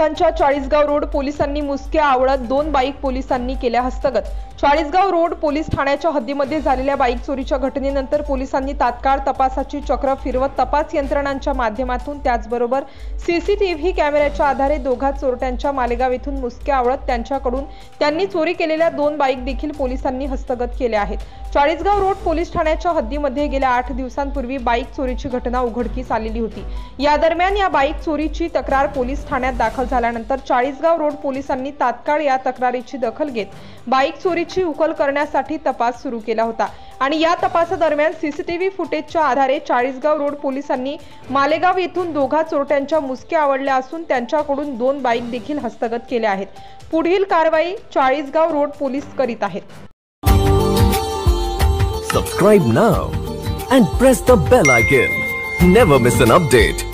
चोरट्यांच्या Chalisgaon road पोलिसांनी मुसक्या आवळत 2 bike पोलिसांनी केल्या हस्तगत। चाळीसगाव रोड पोलीस ठाण्याच्या हद्दीमध्ये झालेल्या बाईक चोरीच्या घटनेनंतर पोलिसांनी तात्काळ तपासाची चक्र फिरवत तपास यंत्रणांच्या माध्यमातून त्याचबरोबर सीसीटीव्ही कॅमेऱ्याच्या आधारे दोघा चोरट्यांच्या मालेगाव येथून मुसक्या आवळत त्यांच्याकडून त्यांनी चोरी केलेल्या 2 बाईक देखील पोलिसांनी हस्तगत केल्या आहेत। चाळीसगाव रोड पोलीस ठाण्याच्या हद्दीमध्ये गेल्या 8 दिवसांपूर्वी बाईक चोरीची घटना उघडकीस आलेली होती। या दरम्यान या बाईक चोरीची तक्रार पोलीस ठाण्यात दाखल झाल्यानंतर चाळीसगाव रोड पोलिसांनी तात्काळ या तक्रारीची दखल घेत बाईक चोरीची उकल करण्यासाठी तपास सुरू केला होता आणि या तपासादरम्यान सीसीटीव्ही फुटेजच्या आधारे चाळीसगाव रोड पोलिसांनी मालेगाव येथून दोघा चोरट्यांच्या मुसक्या आवळल्या असून त्यांच्याकडून 2 बाईक देखील हस्तगत केल्या आहेत। पुढील कारवाई चाळीसगाव रोड पोलीस करीत आहेत। Subscribe now and press the bell icon. Never miss an update.